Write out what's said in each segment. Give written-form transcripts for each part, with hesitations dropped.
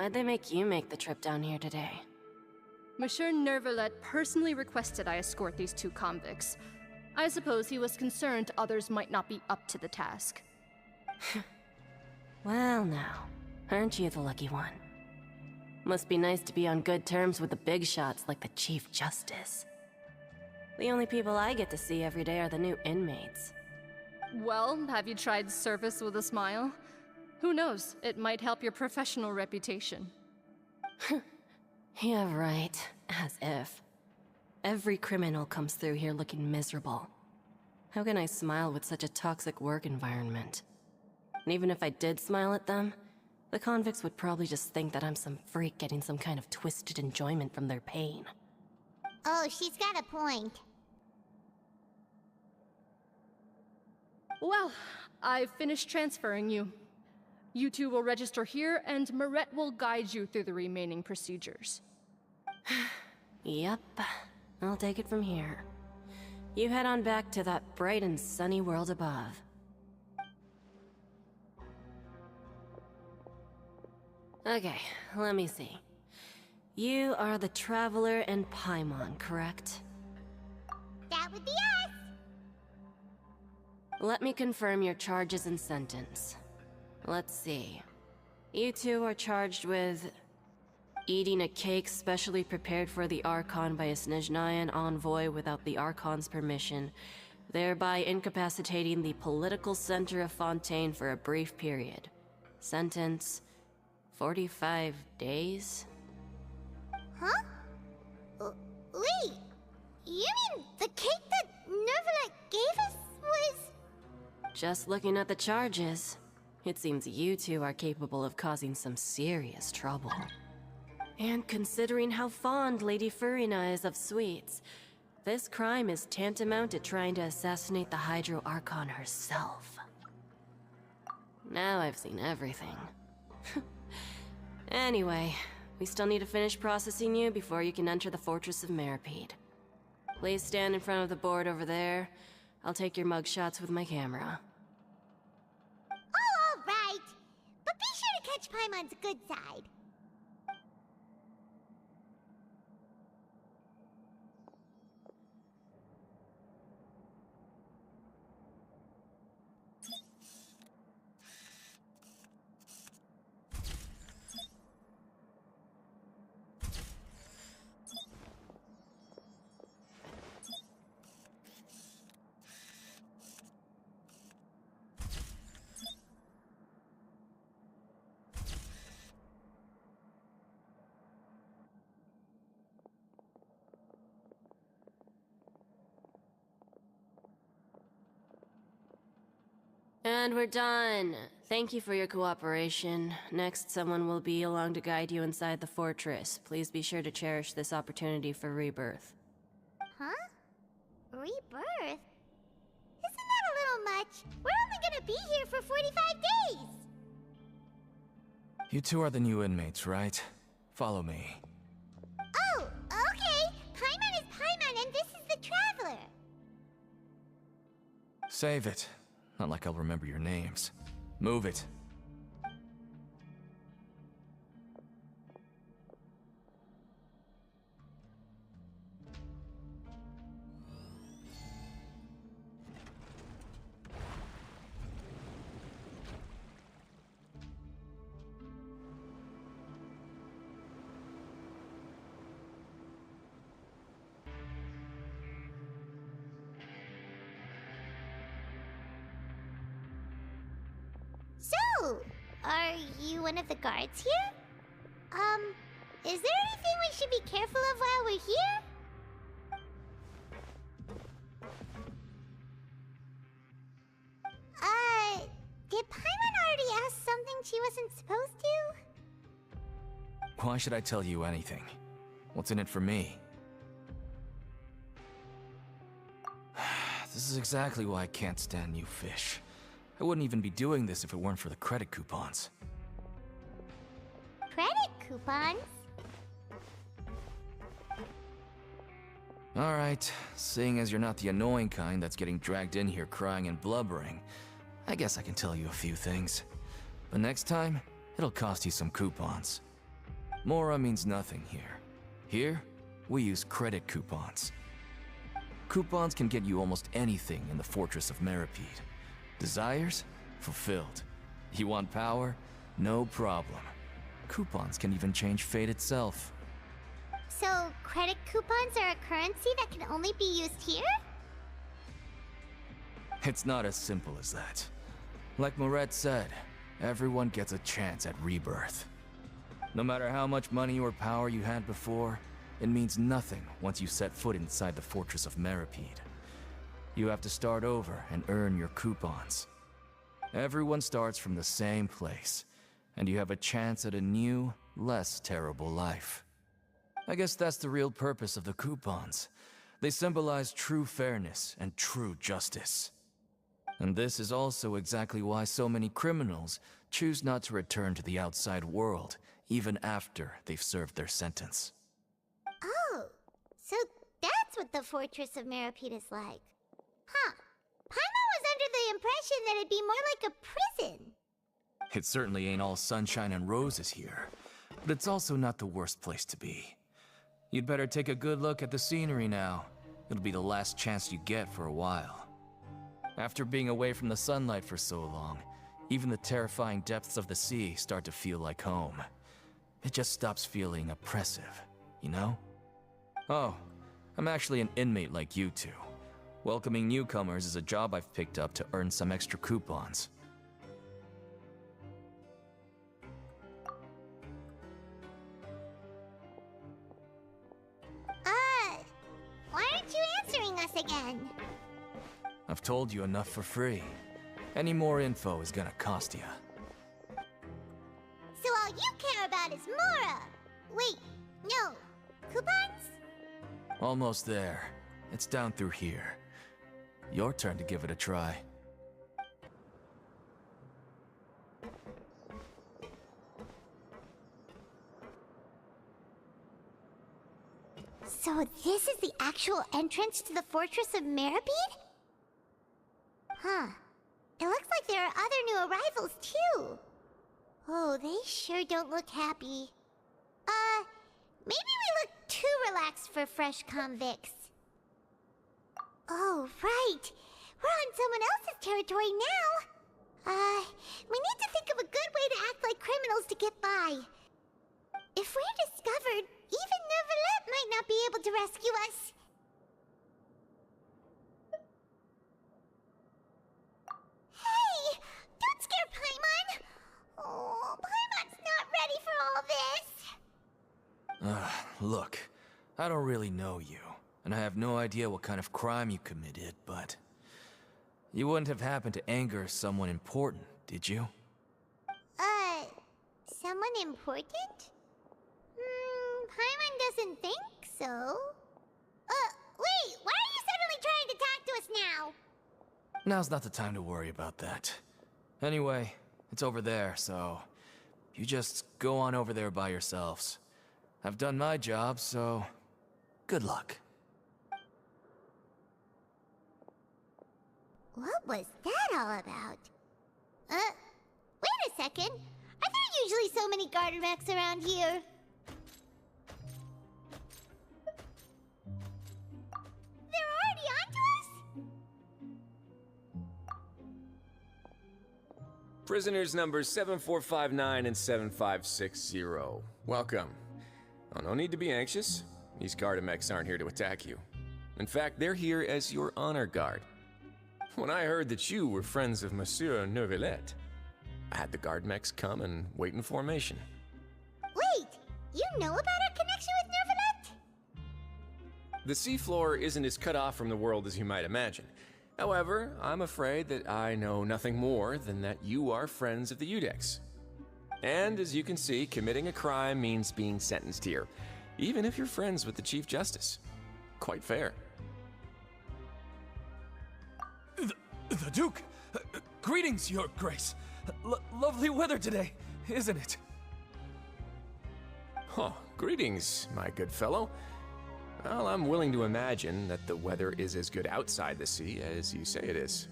Why'd they make you make the trip down here today? Monsieur Nervalet personally requested I escort these two convicts. I suppose he was concerned others might not be up to the task. Well now, aren't you the lucky one? Must be nice to be on good terms with the big shots like the Chief Justice. The only people I get to see every day are the new inmates. Well, have you tried service with a smile? Who knows, it might help your professional reputation. Yeah, right. As if. Every criminal comes through here looking miserable. How can I smile with such a toxic work environment? And even if I did smile at them, the convicts would probably just think that I'm some freak getting some kind of twisted enjoyment from their pain. Oh, she's got a point. Well, I've finished transferring you. You two will register here, and Maret will guide you through the remaining procedures. Yep, I'll take it from here. You head on back to that bright and sunny world above. Okay, let me see. You are the Traveler and Paimon, correct? That would be us! Let me confirm your charges and sentence. Let's see. You two are charged with eating a cake specially prepared for the Archon by a Snezhnayan envoy without the Archon's permission, thereby incapacitating the political center of Fontaine for a brief period. Sentence: 45 days? Huh? Wait, you mean the cake that Nervalet gave us was... Just looking at the charges, it seems you two are capable of causing some serious trouble. And considering how fond Lady Furina is of sweets, this crime is tantamount to trying to assassinate the Hydro Archon herself. Now I've seen everything. Anyway, we still need to finish processing you before you can enter the Fortress of Mèropide. Please stand in front of the board over there. I'll take your mugshots with my camera. Oh, all right. But be sure to catch Paimon's good side. And we're done. Thank you for your cooperation. Next, someone will be along to guide you inside the fortress. Please be sure to cherish this opportunity for rebirth. Huh? Rebirth? Isn't that a little much? We're only gonna be here for 45 days! You two are the new inmates, right? Follow me. Oh, okay! Paimon is Paimon and this is the Traveler! Save it. Not like I'll remember your names. Move it. So, are you one of the guards here? Is there anything we should be careful of while we're here? Did Paimon already ask something she wasn't supposed to? Why should I tell you anything? What's in it for me? This is exactly why I can't stand you fish. I wouldn't even be doing this if it weren't for the credit coupons. Credit coupons? Alright, seeing as you're not the annoying kind that's getting dragged in here crying and blubbering, I guess I can tell you a few things. But next time, it'll cost you some coupons. Mora means nothing here. Here, we use credit coupons. Coupons can get you almost anything in the Fortress of Mèropide. Desires? Fulfilled. You want power? No problem. Coupons can even change fate itself. So, credit coupons are a currency that can only be used here? It's not as simple as that. Like Moret said, everyone gets a chance at rebirth. No matter how much money or power you had before, it means nothing once you set foot inside the Fortress of Mèropide. You have to start over and earn your coupons. Everyone starts from the same place, and you have a chance at a new, less terrible life. I guess that's the real purpose of the coupons. They symbolize true fairness and true justice. And this is also exactly why so many criminals choose not to return to the outside world, even after they've served their sentence. Oh, so that's what the Fortress of Mèropide is like. Huh. Paimon was under the impression that it'd be more like a prison. It certainly ain't all sunshine and roses here, but it's also not the worst place to be. You'd better take a good look at the scenery now. It'll be the last chance you get for a while. After being away from the sunlight for so long, even the terrifying depths of the sea start to feel like home. It just stops feeling oppressive, you know? Oh, I'm actually an inmate like you two. Welcoming newcomers is a job I've picked up to earn some extra coupons. Why aren't you answering us again? I've told you enough for free. Any more info is gonna cost you. So all you care about is Mora! Wait, no. Coupons? Almost there. It's down through here. Your turn to give it a try. So this is the actual entrance to the Fortress of Mèropide? Huh. It looks like there are other new arrivals, too. Oh, they sure don't look happy. Maybe we look too relaxed for fresh convicts. Oh, right. We're on someone else's territory now. We need to think of a good way to act like criminals to get by. If we're discovered, even Nervalet might not be able to rescue us. Hey! Don't scare Paimon! Oh, Paimon's not ready for all this! Look, I don't really know you, and I have no idea what kind of crime you committed, but... You wouldn't have happened to anger someone important, did you? Someone important? Paimon doesn't think so. Wait, why are you suddenly trying to talk to us now? Now's not the time to worry about that. Anyway, it's over there, so... You just go on over there by yourselves. I've done my job, so... Good luck. What was that all about? Wait a second. Are there usually so many garter mechs around here? They're already onto us? Prisoners numbers 7459 and 7560. Welcome. Oh, no need to be anxious. These Gardamex aren't here to attack you. In fact, they're here as your honor guard. When I heard that you were friends of Monsieur Nervalet, I had the Gardamex come and wait in formation. Wait, you know about our connection with Nervalet? The seafloor isn't as cut off from the world as you might imagine. However, I'm afraid that I know nothing more than that you are friends of the Udex. And as you can see, committing a crime means being sentenced here, even if you're friends with the Chief Justice. Quite fair. The Duke! Greetings, Your Grace! Lovely weather today, isn't it? Oh, greetings, my good fellow. Well, I'm willing to imagine that the weather is as good outside the sea as you say it is.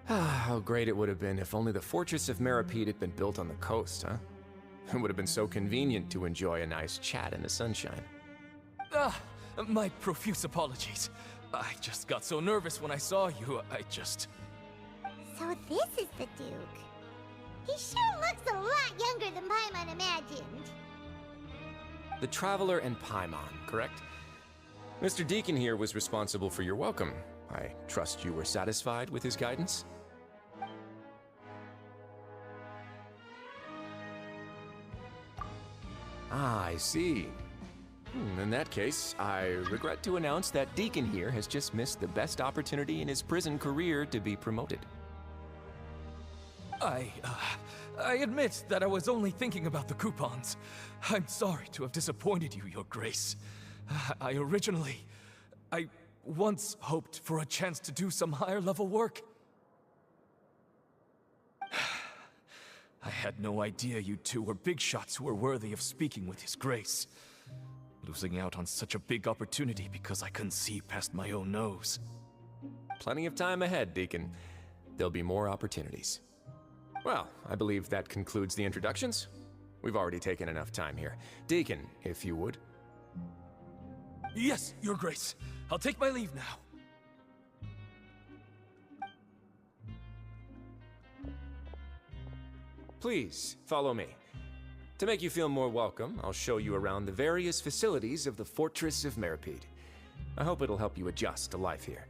How great it would have been if only the Fortress of Mèropide had been built on the coast, huh? It would have been so convenient to enjoy a nice chat in the sunshine. My profuse apologies. I just got so nervous when I saw you, So this is the Duke. He sure looks a lot younger than Paimon imagined. The Traveler and Paimon, correct? Mr. Deacon here was responsible for your welcome. I trust you were satisfied with his guidance? Ah, I see. In that case, I regret to announce that Deacon here has just missed the best opportunity in his prison career to be promoted. I admit that I was only thinking about the coupons. I'm sorry to have disappointed you, Your Grace. I once hoped for a chance to do some higher-level work. I had no idea you two were big shots who were worthy of speaking with His Grace. Losing out on such a big opportunity because I couldn't see past my own nose. Plenty of time ahead, Deacon. There'll be more opportunities. Well, I believe that concludes the introductions. We've already taken enough time here. Deacon, if you would. Yes, Your Grace. I'll take my leave now. Please, follow me. To make you feel more welcome, I'll show you around the various facilities of the Fortress of Mèropide. I hope it'll help you adjust to life here.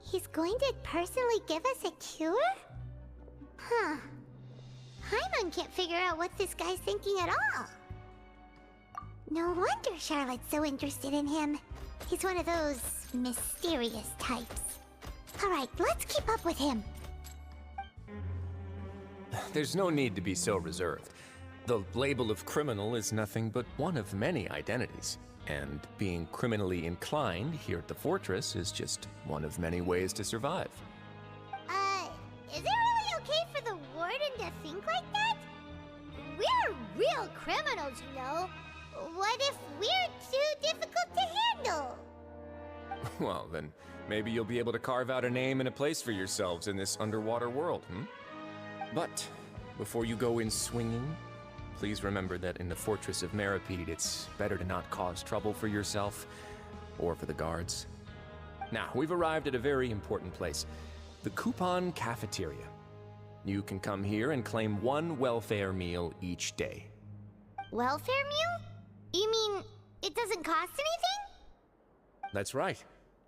He's going to personally give us a cure? Huh. Paimon can't figure out what this guy's thinking at all. No wonder Charlotte's so interested in him. He's one of those mysterious types. Alright, let's keep up with him. There's no need to be so reserved. The label of criminal is nothing but one of many identities. And being criminally inclined here at the fortress is just one of many ways to survive. Is it really okay for the warden to think like that? We're real criminals, you know. What if we're too difficult to handle? Well, then maybe you'll be able to carve out a name and a place for yourselves in this underwater world, But before you go in swinging, please remember that in the Fortress of Mèropide, it's better to not cause trouble for yourself or for the guards. Now, we've arrived at a very important place, the Coupon Cafeteria. You can come here and claim one welfare meal each day. Welfare meal? You mean it doesn't cost anything? That's right.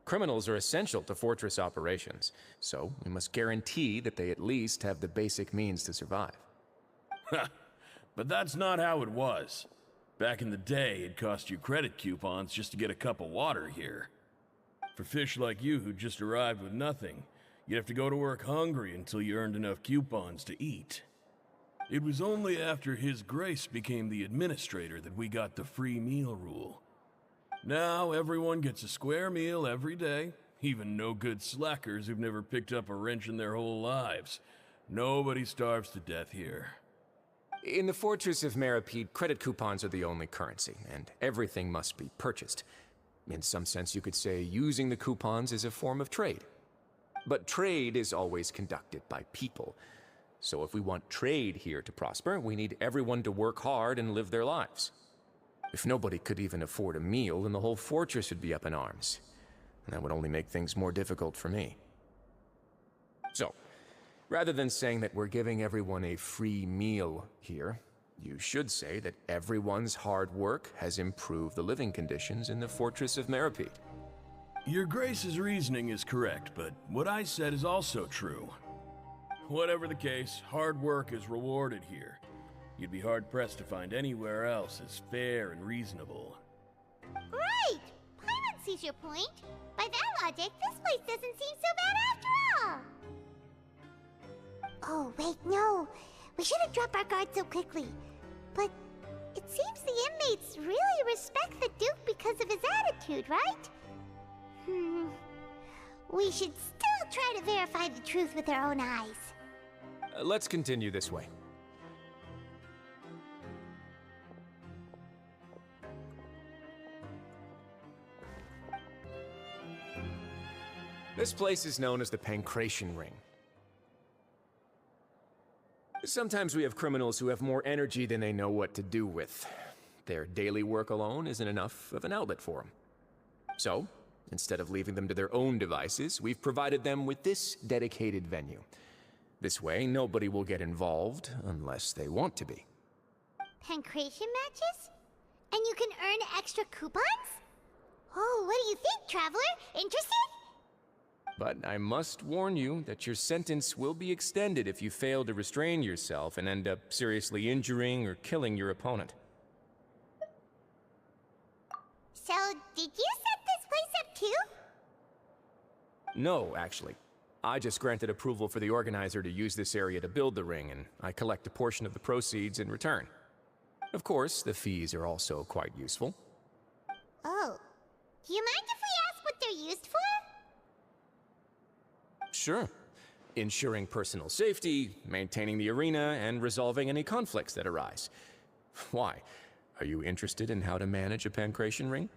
Criminals are essential to fortress operations, so we must guarantee that they at least have the basic means to survive. But that's not how it was. Back in the day, it cost you credit coupons just to get a cup of water here. For fish like you who just arrived with nothing, you'd have to go to work hungry until you earned enough coupons to eat. It was only after His Grace became the administrator that we got the free meal rule. Now everyone gets a square meal every day, even no-good slackers who've never picked up a wrench in their whole lives. Nobody starves to death here. In the Fortress of Mèropide, credit coupons are the only currency, and everything must be purchased. In some sense, you could say using the coupons is a form of trade. But trade is always conducted by people. So if we want trade here to prosper, we need everyone to work hard and live their lives. If nobody could even afford a meal, then the whole fortress would be up in arms. And that would only make things more difficult for me. So, rather than saying that we're giving everyone a free meal here, you should say that everyone's hard work has improved the living conditions in the Fortress of Mèropide. Your Grace's reasoning is correct, but what I said is also true. Whatever the case, hard work is rewarded here. You'd be hard-pressed to find anywhere else as fair and reasonable. Right! Paimon sees your point. By that logic, this place doesn't seem so bad after all. Oh, wait, no. We shouldn't drop our guard so quickly. But it seems the inmates really respect the Duke because of his attitude, right? We should still try to verify the truth with our own eyes. Let's continue this way. This place is known as the Pancration Ring. Sometimes we have criminals who have more energy than they know what to do with. Their daily work alone isn't enough of an outlet for them. So, instead of leaving them to their own devices, we've provided them with this dedicated venue. This way, nobody will get involved unless they want to be. Pancration matches? And you can earn extra coupons? Oh, what do you think, traveler? Interested? But I must warn you that your sentence will be extended if you fail to restrain yourself and end up seriously injuring or killing your opponent. So, did you set this place up too? No, actually. I just granted approval for the organizer to use this area to build the ring, and I collect a portion of the proceeds in return. Of course, the fees are also quite useful. Oh. Do you mind if we ask what they're used for? Sure. Ensuring personal safety, maintaining the arena, and resolving any conflicts that arise. Why? Are you interested in how to manage a pancration ring?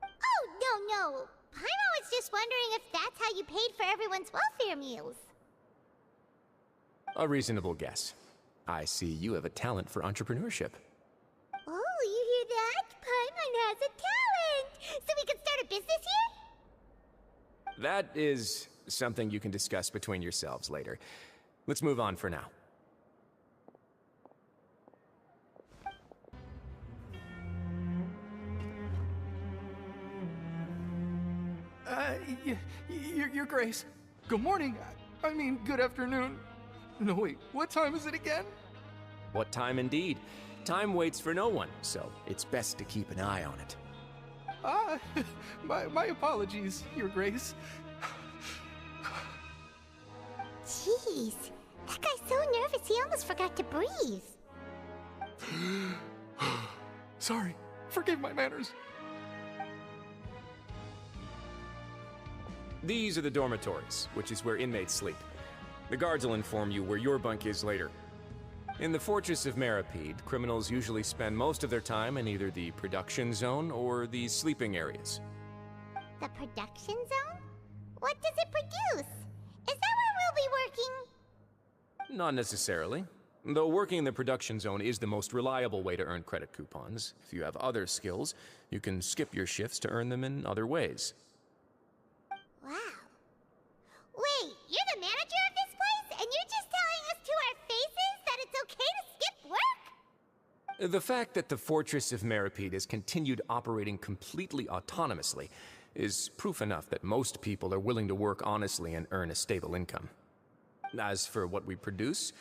Oh, no. Paimon was just wondering if that's how you paid for everyone's welfare meals. A reasonable guess. I see you have a talent for entrepreneurship. Oh, you hear that? Paimon has a talent! So we can start a business here? That is something you can discuss between yourselves later. Let's move on for now. Your Grace. Good morning. I mean, good afternoon. No, wait, what time is it again? What time indeed? Time waits for no one, so it's best to keep an eye on it. My apologies, Your Grace. Jeez, that guy's so nervous he almost forgot to breathe. Sorry, forgive my manners. These are the dormitories, which is where inmates sleep. The guards will inform you where your bunk is later. In the Fortress of Mèropide, criminals usually spend most of their time in either the production zone or the sleeping areas. The production zone? What does it produce? Is that where we'll be working? Not necessarily. Though working in the production zone is the most reliable way to earn credit coupons. If you have other skills, you can skip your shifts to earn them in other ways. Wow. Wait, you're the manager of this place, and you're just telling us to our faces that it's okay to skip work? The fact that the Fortress of Mèropide has continued operating completely autonomously is proof enough that most people are willing to work honestly and earn a stable income. As for what we produce,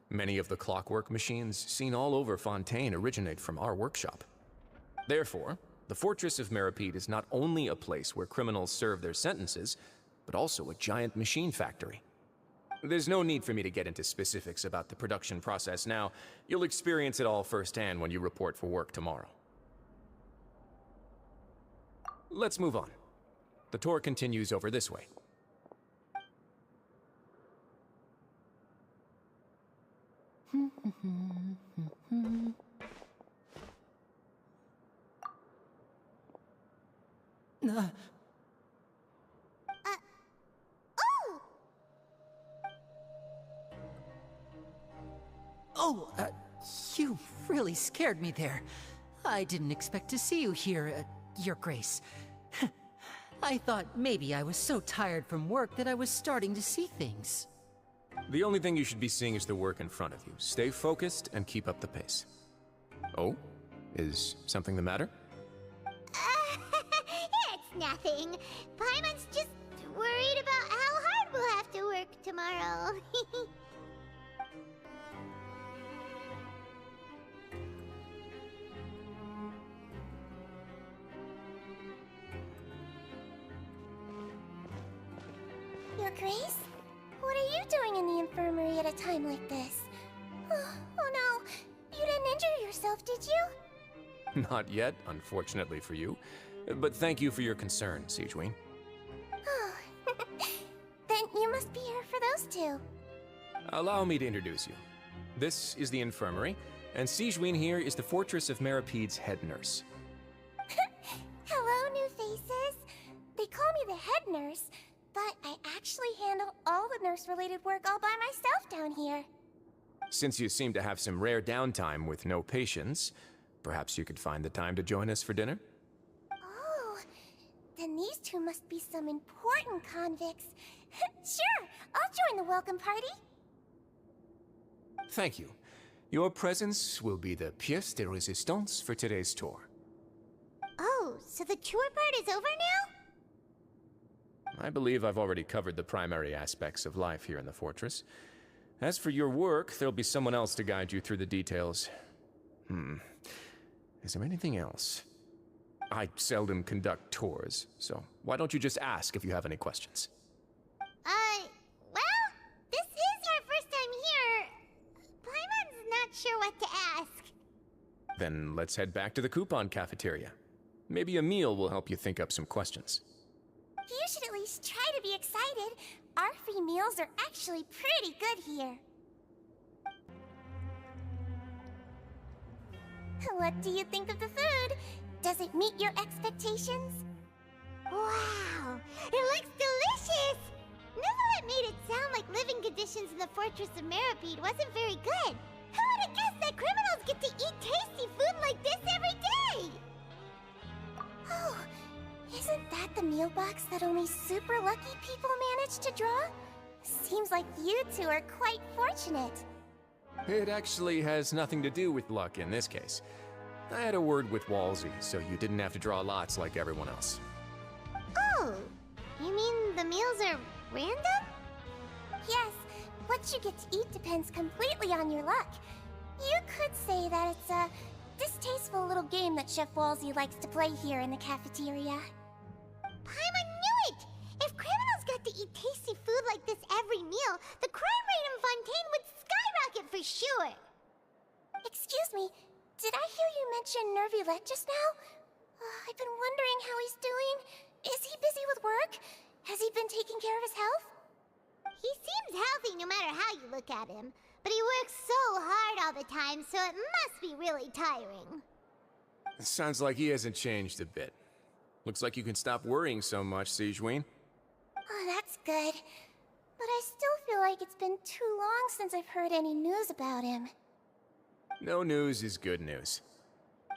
many of the clockwork machines seen all over Fontaine originate from our workshop. Therefore, the Fortress of Mèropide is not only a place where criminals serve their sentences, but also a giant machine factory. There's no need for me to get into specifics about the production process now. You'll experience it all firsthand when you report for work tomorrow. Let's move on. The tour continues over this way. You really scared me there. I didn't expect to see you here, Your Grace. I thought maybe I was so tired from work that I was starting to see things. The only thing you should be seeing is the work in front of you. Stay focused and keep up the pace. Oh? Is something the matter? It's nothing. Paimon's just worried about how hard we'll have to work tomorrow. Your Grace? What are you doing in the infirmary at a time like this? Oh no, you didn't injure yourself, did you? Not yet, unfortunately for you. But thank you for your concern, Sigewinne. Oh, then you must be here for those two. Allow me to introduce you. This is the infirmary, and Sigewinne here is the Fortress of Mèropide's head nurse. Hello, new faces. They call me the head nurse, but I actually handle all the nurse-related work all by myself down here. Since you seem to have some rare downtime with no patience, perhaps you could find the time to join us for dinner? Oh, then these two must be some important convicts. Sure, I'll join the welcome party. Thank you. Your presence will be the pièce de résistance for today's tour. Oh, so the tour part is over now? I believe I've already covered the primary aspects of life here in the fortress. As for your work, there'll be someone else to guide you through the details. Is there anything else? I seldom conduct tours, so why don't you just ask if you have any questions? Well, this is our first time here. Paimon's not sure what to ask. Then let's head back to the coupon cafeteria. Maybe a meal will help you think up some questions. You should at least try to be excited. Our free meals are actually pretty good here. What do you think of the food? Does it meet your expectations? Wow, it looks delicious! Neverlet made it sound like living conditions in the Fortress of Mèropide wasn't very good. Who would have guessed that criminals get to eat tasty food like this every day? Oh, isn't that the meal box that only super lucky people manage to draw? Seems like you two are quite fortunate. It actually has nothing to do with luck in this case. I had a word with Walsey, so you didn't have to draw lots like everyone else. Oh, you mean the meals are random? Yes, what you get to eat depends completely on your luck. You could say that it's a distasteful little game that Chef Walsey likes to play here in the cafeteria. Paimon knew it! If criminals got to eat tasty food like this every meal, the crime rate in Fontaine would skyrocket for sure! Excuse me, did I hear you mention Nervulette just now? I've been wondering how he's doing. Is he busy with work? Has he been taking care of his health? He seems healthy no matter how you look at him, but he works so hard all the time, so it must be really tiring. Sounds like he hasn't changed a bit. Looks like you can stop worrying so much, Sigewinne. Oh, that's good. But I still feel like it's been too long since I've heard any news about him. No news is good news.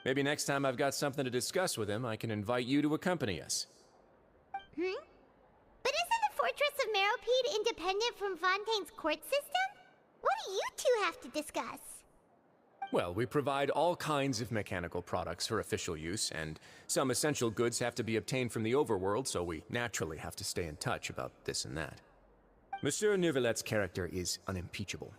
Maybe next time I've got something to discuss with him, I can invite you to accompany us. But isn't the Fortress of Mèropide independent from Fontaine's court system? What do you two have to discuss? Well, we provide all kinds of mechanical products for official use, and some essential goods have to be obtained from the overworld, so we naturally have to stay in touch about this and that. Monsieur Nervulette's character is unimpeachable.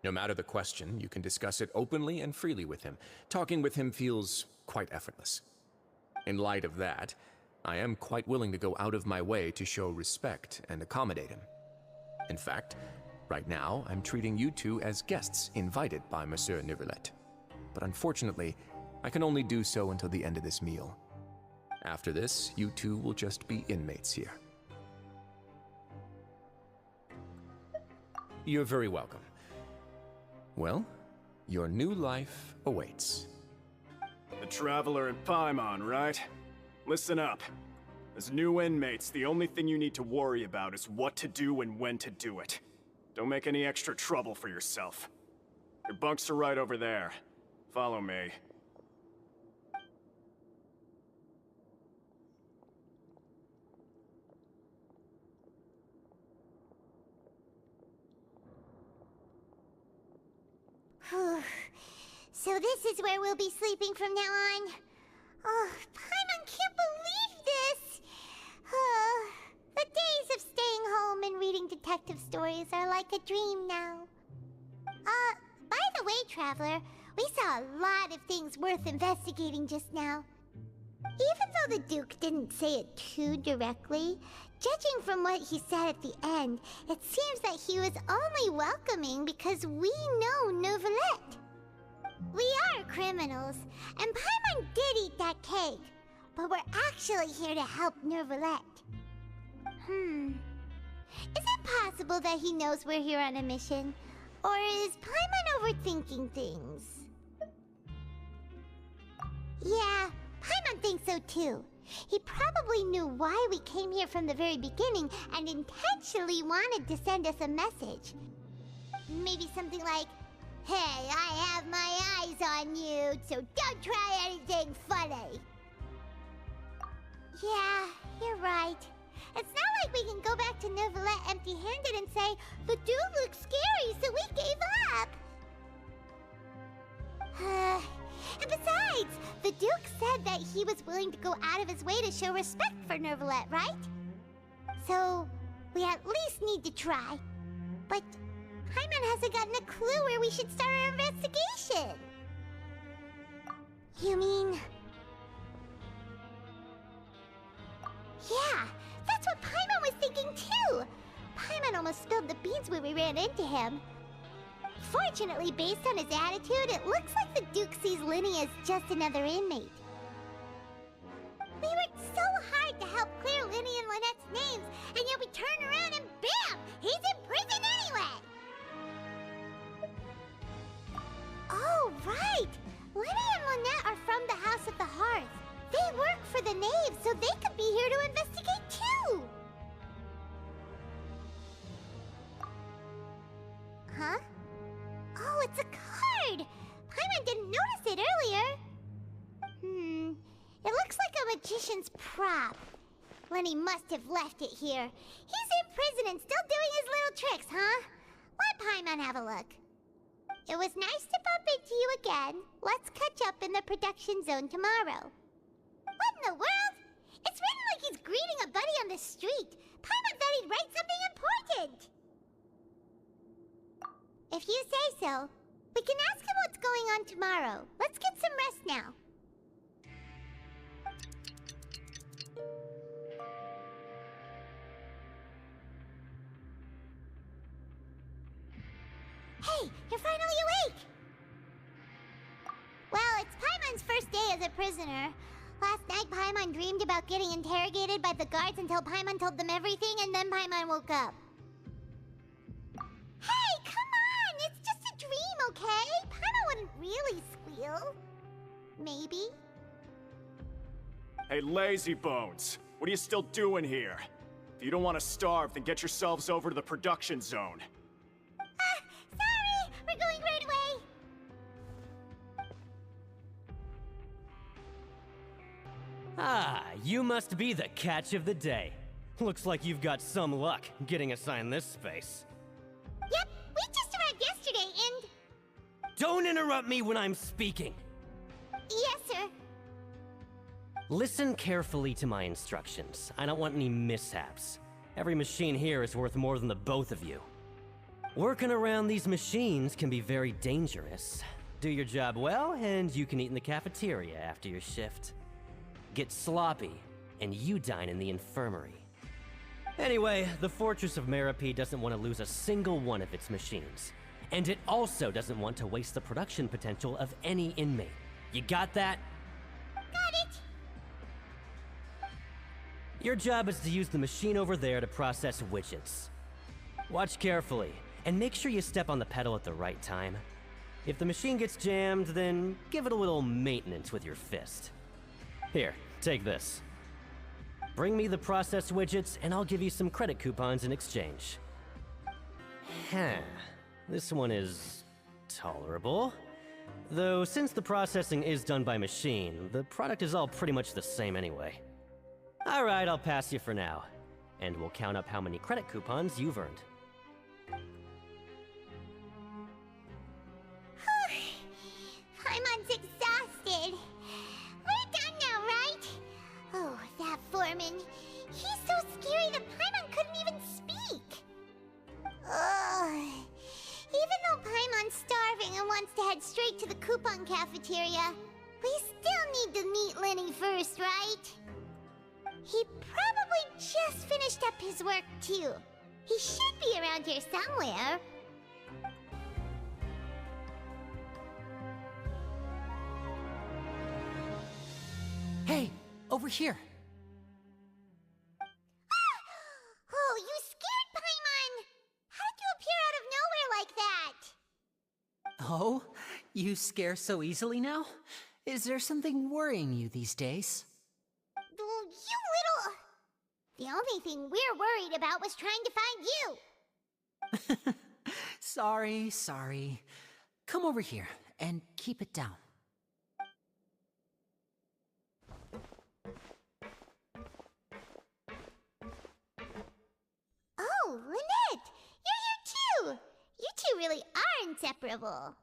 No matter the question, you can discuss it openly and freely with him. Talking with him feels quite effortless. In light of that, I am quite willing to go out of my way to show respect and accommodate him. In fact, right now, I'm treating you two as guests invited by Monsieur Nervulette. But unfortunately, I can only do so until the end of this meal. After this, you two will just be inmates here. You're very welcome. Well, your new life awaits. The Traveler and Paimon, right? Listen up. As new inmates, the only thing you need to worry about is what to do and when to do it. Don't make any extra trouble for yourself. Your bunks are right over there. Follow me. So this is where we'll be sleeping from now on. Oh, Paimon can't believe this! The days of staying home and reading detective stories are like a dream now. By the way, Traveler, we saw a lot of things worth investigating just now. Even though the Duke didn't say it too directly, judging from what he said at the end, it seems that he was only welcoming because we know Nervulette. We are criminals, and Paimon did eat that cake, but we're actually here to help Nervulette. Is it possible that he knows we're here on a mission? Or is Paimon overthinking things? Yeah, Paimon thinks so too. He probably knew why we came here from the very beginning and intentionally wanted to send us a message. Maybe something like, Hey, I have my eyes on you, so don't try anything funny. Yeah, you're right. It's not like we can go back to Neuvillette empty-handed and say, the dude looks scary, so we gave up. And besides, the Duke said that he was willing to go out of his way to show respect for Neuvillette, right? So, we at least need to try. But Paimon hasn't gotten a clue where we should start our investigation. You mean... Yeah, that's what Paimon was thinking too! Paimon almost spilled the beans when we ran into him. Fortunately, based on his attitude, it looks like the Duke sees Linny as just another inmate. We worked so hard to help clear Linny and Lynette's names, and yet we turn around and bam! He's in prison anyway! Oh, right! Linny and Lynette are from the House of the Hearth. They work for the Knave, so they could be here to investigate too! Huh? Oh, it's a card! Paimon didn't notice it earlier. It looks like a magician's prop. Lenny must have left it here. He's in prison and still doing his little tricks, huh? Let Paimon have a look. It was nice to bump into you again. Let's catch up in the production zone tomorrow. What in the world? It's written like he's greeting a buddy on the street. Paimon thought he'd write something important. If you say so, we can ask him what's going on tomorrow. Let's get some rest now. Hey, you're finally awake! Well, it's Paimon's first day as a prisoner. Last night, Paimon dreamed about getting interrogated by the guards until Paimon told them everything, and then Paimon woke up. Hey, come on! It's just a dream, okay? Paimon wouldn't really squeal. Maybe. Hey, lazy bones. What are you still doing here? If you don't want to starve, then get yourselves over to the production zone. Sorry! We're going right away! Ah, you must be the catch of the day. Looks like you've got some luck getting assigned this space. Yep, we just arrived yesterday and... Don't interrupt me when I'm speaking! Yes, sir. Listen carefully to my instructions. I don't want any mishaps. Every machine here is worth more than the both of you. Working around these machines can be very dangerous. Do your job well, and you can eat in the cafeteria after your shift. Get sloppy, and you dine in the infirmary. Anyway, the Fortress of Mèropide doesn't want to lose a single one of its machines. And it also doesn't want to waste the production potential of any inmate. You got that? Got it! Your job is to use the machine over there to process widgets. Watch carefully, and make sure you step on the pedal at the right time. If the machine gets jammed, then give it a little maintenance with your fist. Here, take this. Bring me the processed widgets, and I'll give you some credit coupons in exchange. This one is tolerable. Though, since the processing is done by machine, the product is all pretty much the same anyway. Alright, I'll pass you for now. And we'll count up how many credit coupons you've earned. Paimon's exhausted. We're done now, right? Oh, that foreman. He's so scary that Paimon couldn't even speak. Ugh. Even though Paimon's starving and wants to head straight to the coupon cafeteria, we still need to meet Lenny first, right? He probably just finished up his work, too. He should be around here somewhere. Hey, over here. Oh, you scared Paimon! How did you appear out of nowhere like that? Oh, you scare so easily now? Is there something worrying you these days? Oh, you little... The only thing we're worried about was trying to find you. Sorry. come over here and keep it down. Oh, Lynette! You're here too! You two really are inseparable.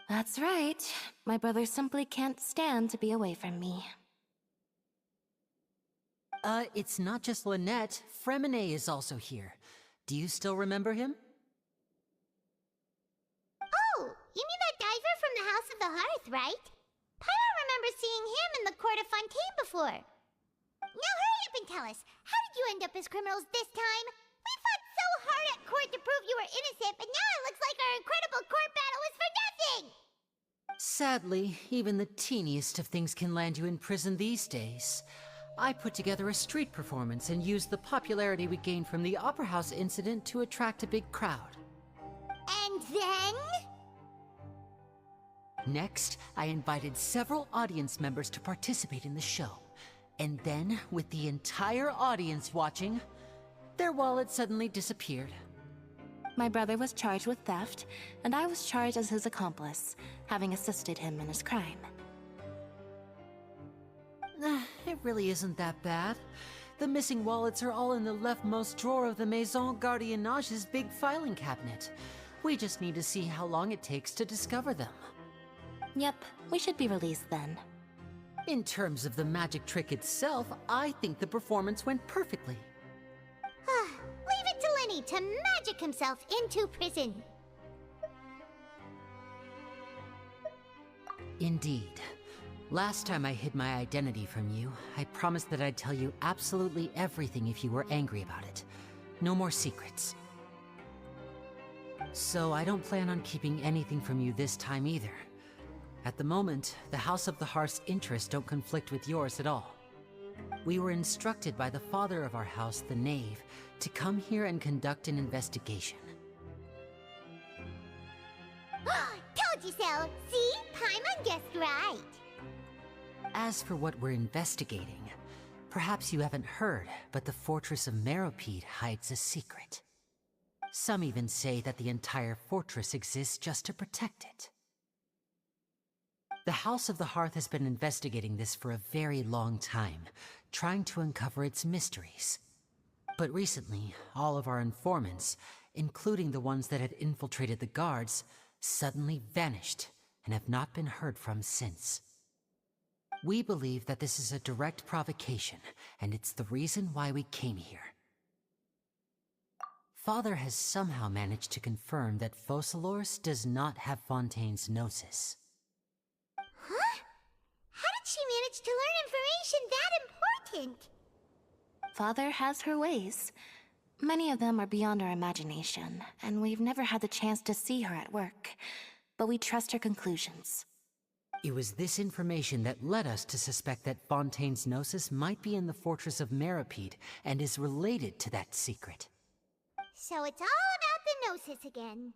That's right. My brother simply can't stand to be away from me. It's not just Lynette. Fremine is also here. Do you still remember him? Oh, you mean that diver from the House of the Hearth, right? Paimon remembers seeing him in the court of Fontaine before. Now hurry up and tell us, how did you end up as criminals this time? We fought so hard at court to prove you were innocent, but now it looks like our incredible court battle was for nothing! Sadly, even the teeniest of things can land you in prison these days. I put together a street performance and used the popularity we gained from the Opera House incident to attract a big crowd. And then? Next, I invited several audience members to participate in the show. And then, with the entire audience watching, their wallet suddenly disappeared. My brother was charged with theft, and I was charged as his accomplice, having assisted him in his crime. It really isn't that bad. The missing wallets are all in the leftmost drawer of the Maison Gardiennage's big filing cabinet. We just need to see how long it takes to discover them. Yep, we should be released then. In terms of the magic trick itself, I think the performance went perfectly. Leave it to Lenny to magic himself into prison. Indeed. Last time I hid my identity from you, I promised that I'd tell you absolutely everything if you were angry about it. No more secrets. So I don't plan on keeping anything from you this time either. At the moment, the House of the Hearth's interests don't conflict with yours at all. We were instructed by the father of our house, the Knave, to come here and conduct an investigation. Told you so! See? Paimon guessed right. As for what we're investigating, perhaps you haven't heard, but the Fortress of Mèropide hides a secret. Some even say that the entire fortress exists just to protect it. The House of the Hearth has been investigating this for a very long time, trying to uncover its mysteries. But recently, all of our informants, including the ones that had infiltrated the guards, suddenly vanished and have not been heard from since. We believe that this is a direct provocation, and it's the reason why we came here. Father has somehow managed to confirm that Focalors does not have Fontaine's gnosis. Huh? How did she manage to learn information that important? Father has her ways. Many of them are beyond our imagination, and we've never had the chance to see her at work. But we trust her conclusions. It was this information that led us to suspect that Fontaine's gnosis might be in the Fortress of Mèropide and is related to that secret. So it's all about the gnosis again.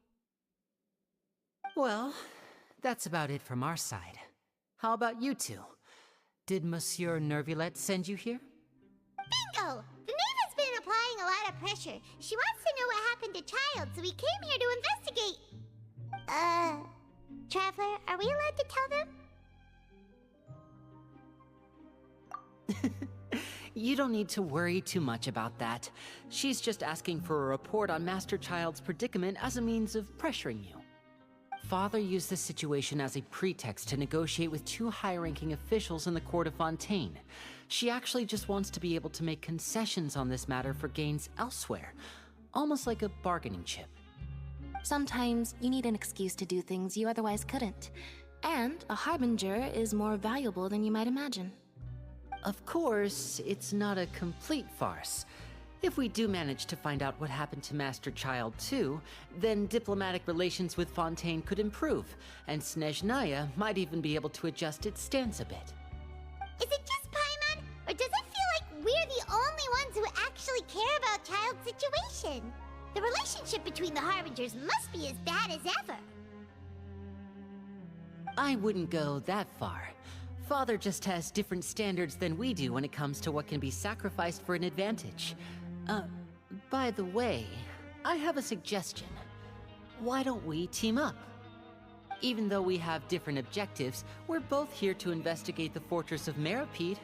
Well, that's about it from our side. How about you two? Did Monsieur Nervulette send you here? Bingo! The Knave has been applying a lot of pressure. She wants to know what happened to Child, so we came here to investigate. Traveler, are we allowed to tell them? You don't need to worry too much about that. She's just asking for a report on Master Child's predicament as a means of pressuring you. Father used this situation as a pretext to negotiate with two high-ranking officials in the court of Fontaine. She actually just wants to be able to make concessions on this matter for gains elsewhere, almost like a bargaining chip. Sometimes you need an excuse to do things you otherwise couldn't. And a harbinger is more valuable than you might imagine. Of course, it's not a complete farce. If we do manage to find out what happened to Master Child too, then diplomatic relations with Fontaine could improve, and Snezhnaya might even be able to adjust its stance a bit. Is it just Paimon, or does it feel like we're the only ones who actually care about Child's situation? The relationship between the Harbingers must be as bad as ever. I wouldn't go that far. Father just has different standards than we do when it comes to what can be sacrificed for an advantage. By the way, I have a suggestion. Why don't we team up? Even though we have different objectives, we're both here to investigate the Fortress of Mèropide.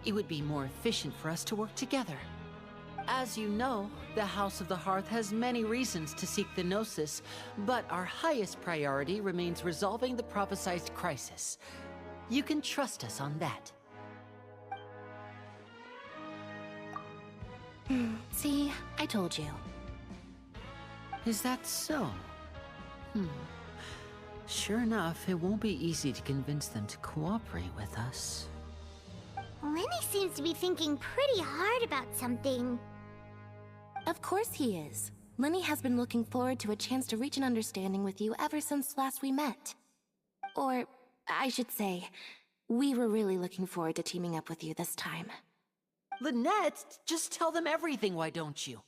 It would be more efficient for us to work together. As you know, the House of the Hearth has many reasons to seek the Gnosis, but our highest priority remains resolving the prophesized crisis. You can trust us on that. See, I told you. Is that so? Sure enough, it won't be easy to convince them to cooperate with us. Lenny seems to be thinking pretty hard about something. Of course he is. Lenny has been looking forward to a chance to reach an understanding with you ever since last we met. Or, I should say, we were really looking forward to teaming up with you this time. Lynette, just tell them everything, why don't you?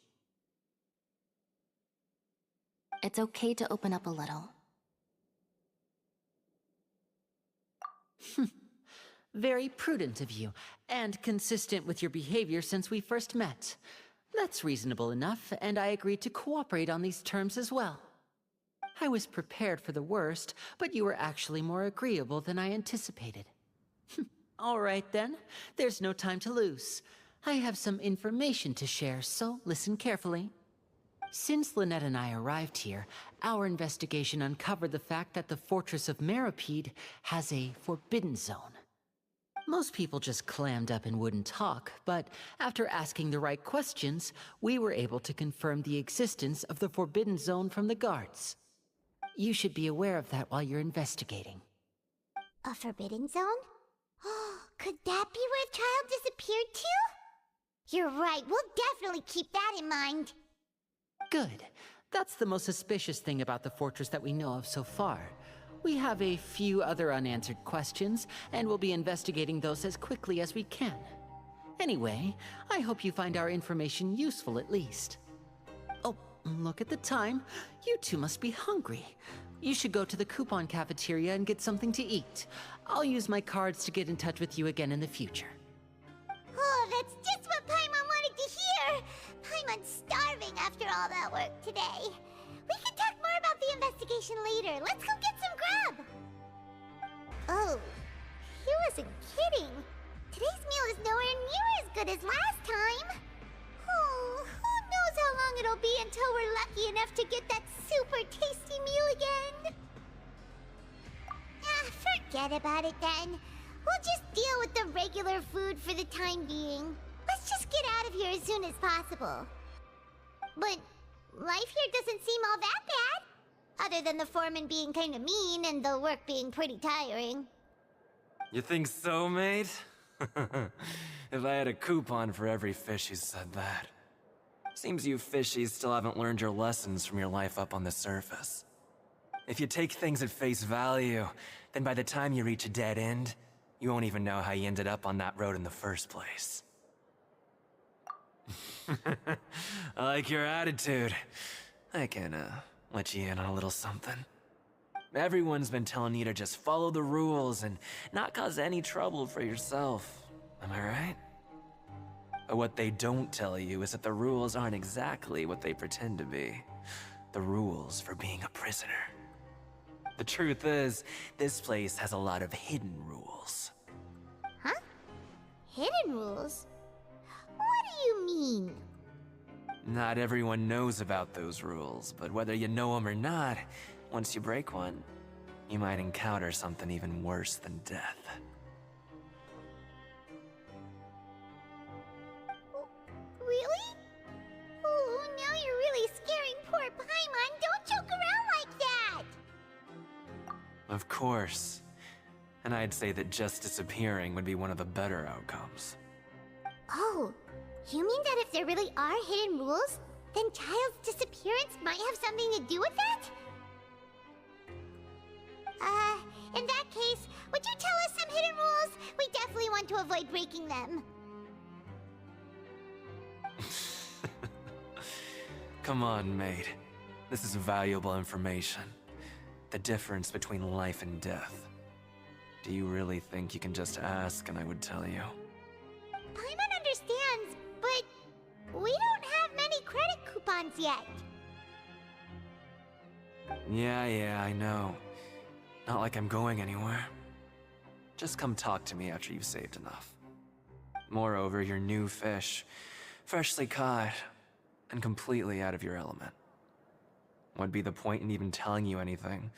It's okay to open up a little. Very prudent of you, and consistent with your behavior since we first met. That's reasonable enough, and I agreed to cooperate on these terms as well. I was prepared for the worst, but you were actually more agreeable than I anticipated. All right then, there's no time to lose. I have some information to share, so listen carefully. Since Lynette and I arrived here, our investigation uncovered the fact that the Fortress of Mèropide has a forbidden zone. Most people just clammed up and wouldn't talk, but after asking the right questions, we were able to confirm the existence of the forbidden zone from the guards. You should be aware of that while you're investigating. A forbidden zone? Could that be where Child disappeared to? You're right, we'll definitely keep that in mind. Good. That's the most suspicious thing about the fortress that we know of so far. We have a few other unanswered questions, and we'll be investigating those as quickly as we can. Anyway, I hope you find our information useful at least. Oh, look at the time. You two must be hungry. You should go to the coupon cafeteria and get something to eat. I'll use my cards to get in touch with you again in the future. Oh, that's just what Paimon wanted to hear! Paimon's starving after all that work today. We can talk more about the investigation later. Let's go get some grub! Oh, he wasn't kidding. Today's meal is nowhere near as good as last time. Oh, who knows how long it'll be until we're lucky enough to get that super tasty meal again? Forget about it then. We'll just deal with the regular food for the time being. Let's just get out of here as soon as possible. But life here doesn't seem all that bad. Other than the foreman being kinda mean and the work being pretty tiring. You think so, mate? If I had a coupon for every fish who said that. Seems you fishies still haven't learned your lessons from your life up on the surface. If you take things at face value, then by the time you reach a dead end, you won't even know how you ended up on that road in the first place. I like your attitude. I can, let you in on a little something. Everyone's been telling you to just follow the rules and not cause any trouble for yourself. Am I right? But what they don't tell you is that the rules aren't exactly what they pretend to be. The rules for being a prisoner. The truth is, this place has a lot of hidden rules. Huh? Hidden rules? What do you mean? Not everyone knows about those rules, but whether you know them or not, once you break one, you might encounter something even worse than death. Really? Oh, now you're really scaring poor Paimon. Don't joke around like that! Of course. And I'd say that just disappearing would be one of the better outcomes. Oh, you mean that if there really are hidden rules, then Child's disappearance might have something to do with that? In that case, would you tell us some hidden rules? We definitely want to avoid breaking them. Come on, mate. This is valuable information. The difference between life and death. Do you really think you can just ask and I would tell you? Paimon understands, but we don't have many credit coupons yet. Yeah, I know. Not like I'm going anywhere. Just come talk to me after you've saved enough. Moreover, you're new fish, freshly caught, and completely out of your element. What'd be the point in even telling you anything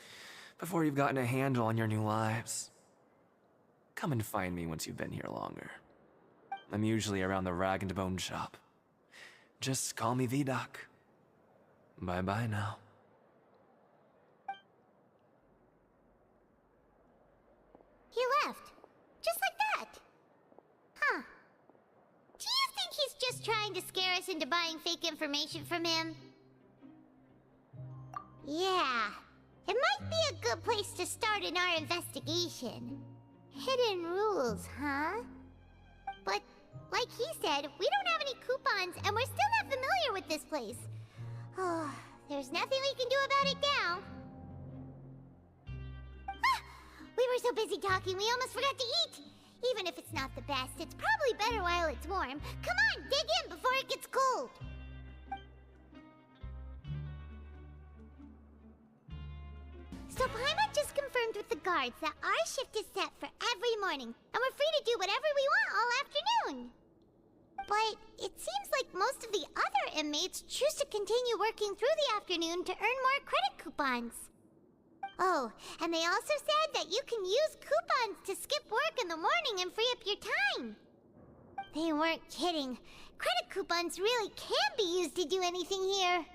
before you've gotten a handle on your new lives? Come and find me once you've been here longer. I'm usually around the rag and bone shop. Just call me V-Doc. Bye-bye now. He left. Just like that. Huh. Do you think he's just trying to scare us into buying fake information from him? Yeah. It might be a good place to start in our investigation. Hidden rules, huh? But, like he said, we don't have any coupons, and we're still not familiar with this place. Oh, there's nothing we can do about it now. Ah! We were so busy talking, we almost forgot to eat. Even if it's not the best, it's probably better while it's warm. Come on, dig in before it gets cold. So Paimon just confirmed with the guards that our shift is set for every morning, and we're free to do whatever we want all afternoon. But it seems like most of the other inmates choose to continue working through the afternoon to earn more credit coupons. Oh, and they also said that you can use coupons to skip work in the morning and free up your time. They weren't kidding. Credit coupons really can be used to do anything here.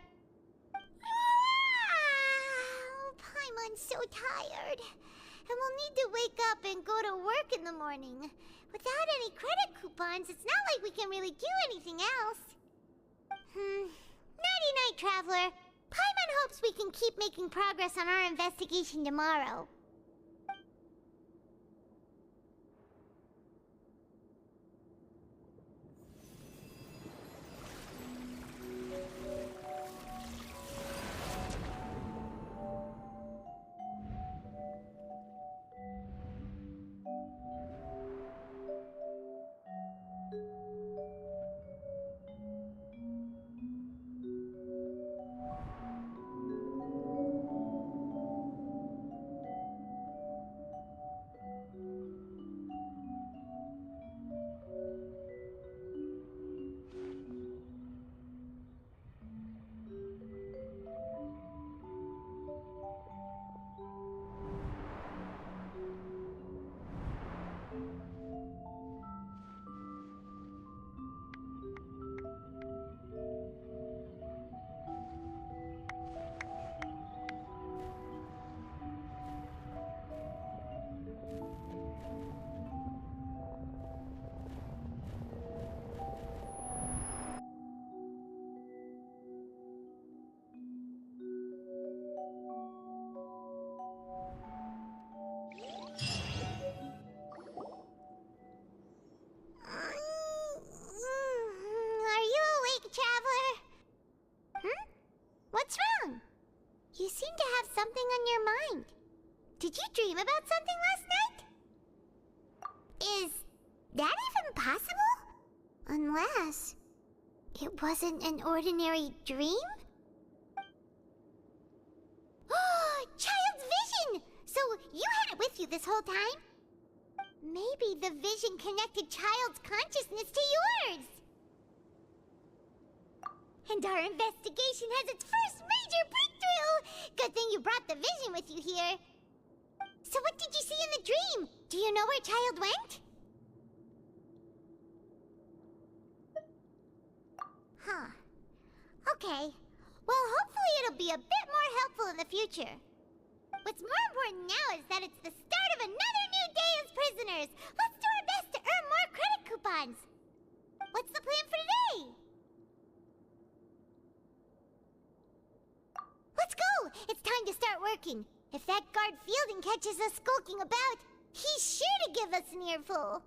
Paimon's so tired. And we'll need to wake up and go to work in the morning. Without any credit coupons, it's not like we can really do anything else. Nighty-night, Traveler. Paimon hopes we can keep making progress on our investigation tomorrow. What's wrong? You seem to have something on your mind. Did you dream about something last night? Is that even possible? Unless it wasn't an ordinary dream? Oh, Child's vision! So you had it with you this whole time? Maybe the vision connected Child's consciousness to yours. And our investigation has its first major breakthrough! Good thing you brought the vision with you here. So what did you see in the dream? Do you know where Child went? Huh. Okay. Well, hopefully it'll be a bit more helpful in the future. What's more important now is that it's the start of another new day as prisoners. Let's do our best to earn more credit coupons. What's the plan for today? Let's go! It's time to start working. If that guard Fielding catches us skulking about, he's sure to give us an earful.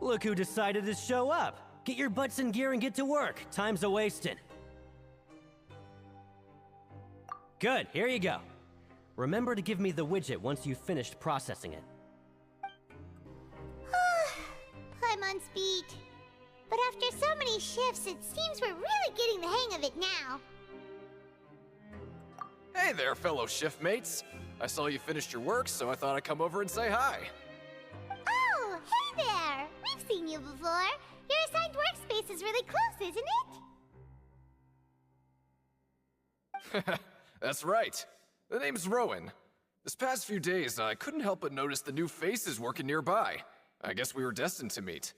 Look who decided to show up. Get your butts in gear and get to work. Time's a-wasting. Good, here you go. Remember to give me the widget once you've finished processing it. Paimon's beat. But after so many shifts, it seems we're really getting the hang of it now. Hey there, fellow shift mates. I saw you finished your work, so I thought I'd come over and say hi. Oh, hey there! We've seen you before. Your assigned workspace is really close, isn't it? That's right. The name's Rowan. This past few days, I couldn't help but notice the new faces working nearby. I guess we were destined to meet.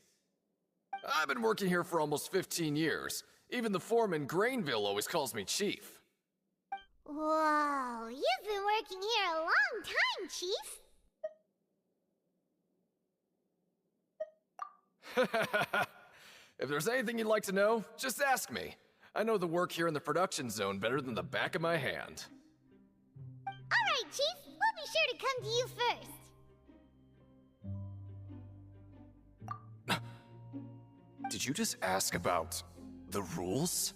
I've been working here for almost 15 years. Even the foreman, Grainville, always calls me Chief. Whoa, you've been working here a long time, Chief. If there's anything you'd like to know, just ask me. I know the work here in the production zone better than the back of my hand. Alright, Chief. We'll be sure to come to you first. Did you just ask about the rules?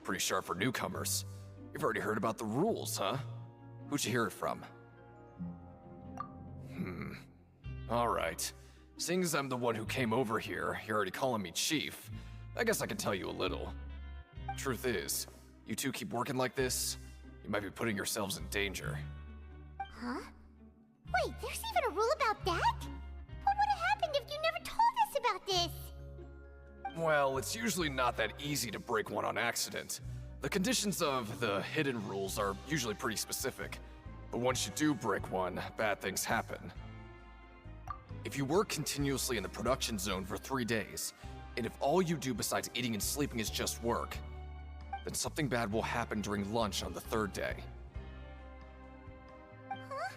Pretty sharp for newcomers. You've already heard about the rules, huh? Who'd you hear it from? Alright. Seeing as I'm the one who came over here, you're already calling me Chief. I guess I can tell you a little. Truth is, you two keep working like this, you might be putting yourselves in danger. Huh? Wait, there's even a rule about that? What would have happened if you never told us about this? Well, it's usually not that easy to break one on accident. The conditions of the hidden rules are usually pretty specific. But once you do break one, bad things happen. If you work continuously in the production zone for 3 days, and if all you do besides eating and sleeping is just work, then something bad will happen during lunch on the 3rd day. Huh?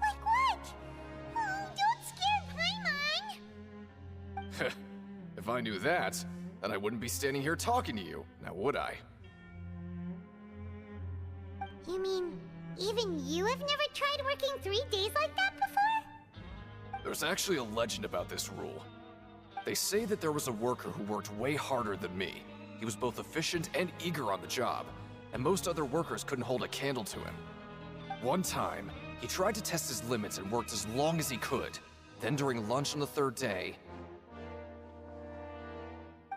Like what? Oh, don't scare Paimon! If I knew that, then I wouldn't be standing here talking to you, now would I? You mean, even you have never tried working 3 days like that before? There's actually a legend about this rule. They say that there was a worker who worked way harder than me. He was both efficient and eager on the job, and most other workers couldn't hold a candle to him. One time, he tried to test his limits and worked as long as he could. Then during lunch on the 3rd day,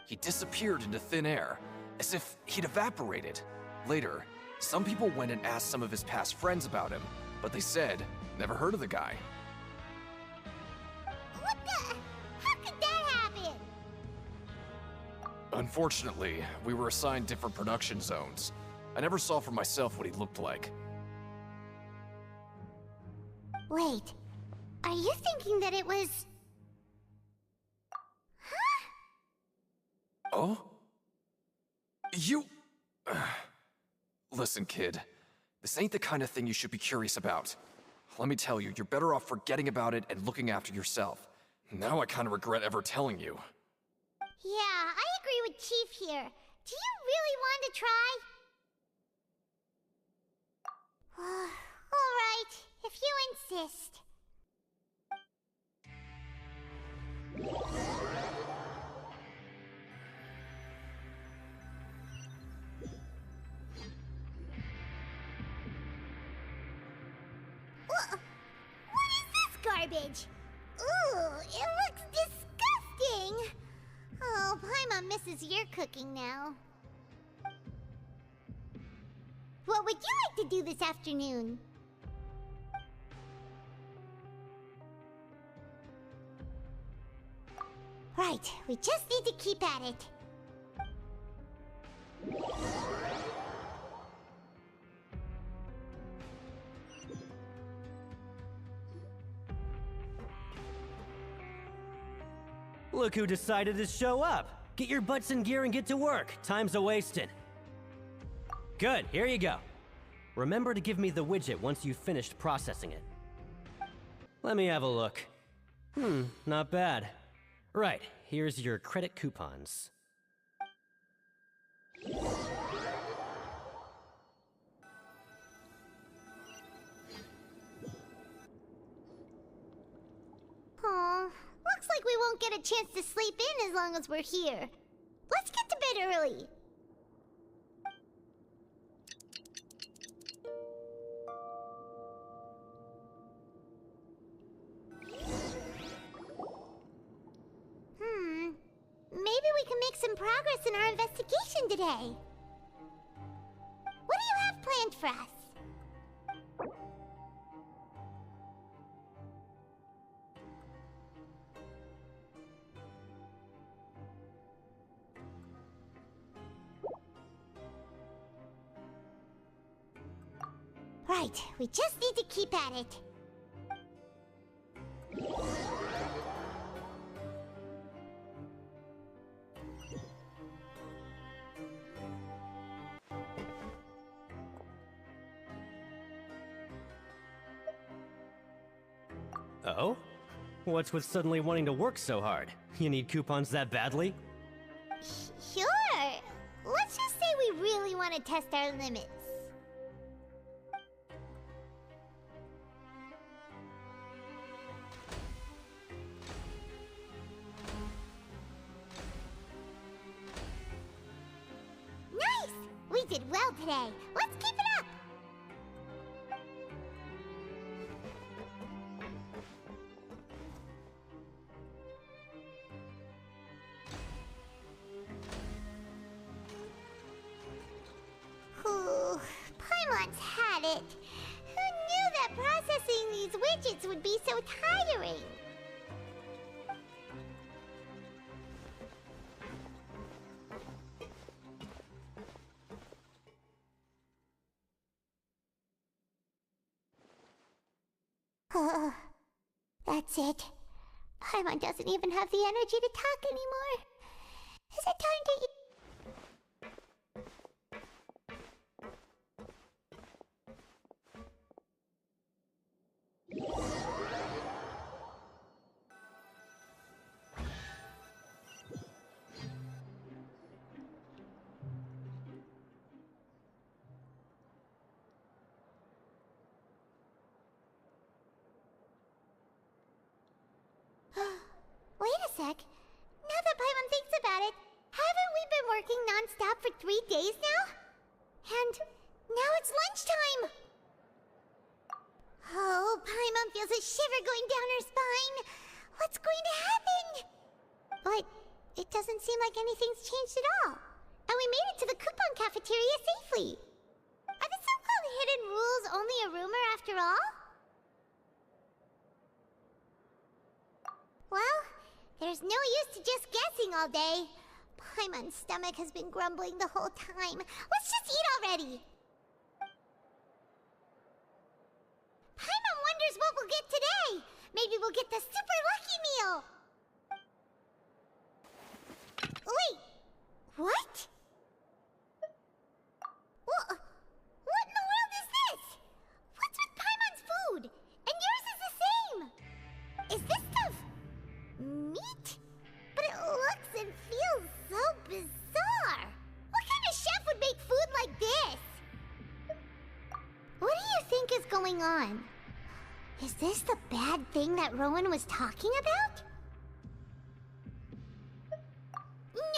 he disappeared into thin air, as if he'd evaporated. Later, some people went and asked some of his past friends about him, but they said, never heard of the guy. What the? How could that happen? Unfortunately, we were assigned different production zones. I never saw for myself what he looked like. Wait, are you thinking that it was... Oh? You... Listen, kid. This ain't the kind of thing you should be curious about. Let me tell you, you're better off forgetting about it and looking after yourself. Now I kinda regret ever telling you. Yeah, I agree with Chief here. Do you really want to try? Alright, if you insist. What is this garbage? Ooh, it looks disgusting! Oh, Paimon misses your cooking now. What would you like to do this afternoon? Right, we just need to keep at it. Look who decided to show up. Get your butts in gear and get to work. Time's a-wasting. Good, here you go. Remember to give me the widget once you've finished processing it. Let me have a look. Not bad. Right, here's your credit coupons. Aw, looks like we won't get a chance to sleep in as long as we're here. Let's get to bed early. progress in our investigation today. What do you have planned for us? Right, we just need to keep at it. Oh? What's with suddenly wanting to work so hard? You need coupons that badly? Sure. Let's just say we really want to test our limits. Nice! We did well today. Let's keep it up! Ooh, Paimon's had it. Who knew that processing these widgets would be so tiring? That's it. Paimon doesn't even have the energy to talk anymore. Is it time to eat? Wait a sec. Now that Paimon thinks about it, haven't we been working non-stop for 3 days now? And now it's lunchtime! Oh, Paimon feels a shiver going down her spine. What's going to happen? But it doesn't seem like anything's changed at all. And we made it to the coupon cafeteria safely. Are the so-called hidden rules only a rumor after all? Well, there's no use to just guessing all day. Paimon's stomach has been grumbling the whole time. Let's just eat already! Paimon wonders what we'll get today! Maybe we'll get the super lucky meal! Wait! What? What in the world is this? What's with Paimon's food? And yours is the same! Is this stuff meat? But it looks and feels so bizarre! What kind of chef would make food like this? What do you think is going on? Is this the bad thing that Rowan was talking about?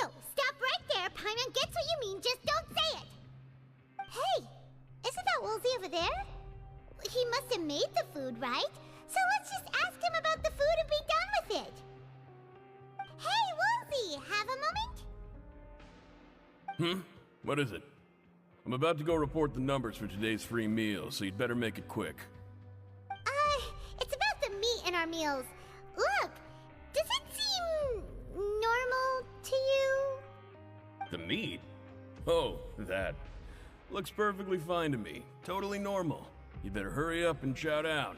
No, stop right there! Paimon gets what you mean, just don't say it! Hey, isn't that Woolsey over there? He must have made the food, right? So let's just ask him about the food and be done with it! Hey, Woolsey, have a moment? What is it? I'm about to go report the numbers for today's free meal, so you'd better make it quick. It's about the meat in our meals. Look, does it seem normal to you? The meat? Oh, that. Looks perfectly fine to me. Totally normal. You'd better hurry up and chow down.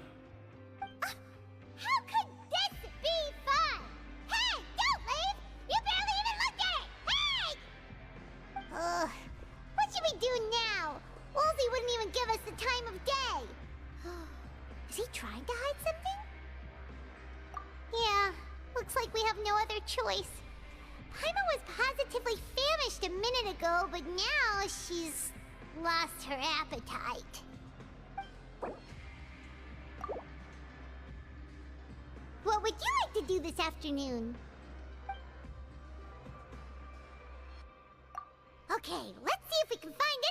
How could this be fun? Hey, don't leave! You barely even looked at it! Hey! What should we do now? Woolsey wouldn't even give us the time of day. Is he trying to hide something? Yeah, looks like we have no other choice. Paimon was positively famished a minute ago, but now she's lost her appetite. What would you like to do this afternoon? Okay, let's see if we can find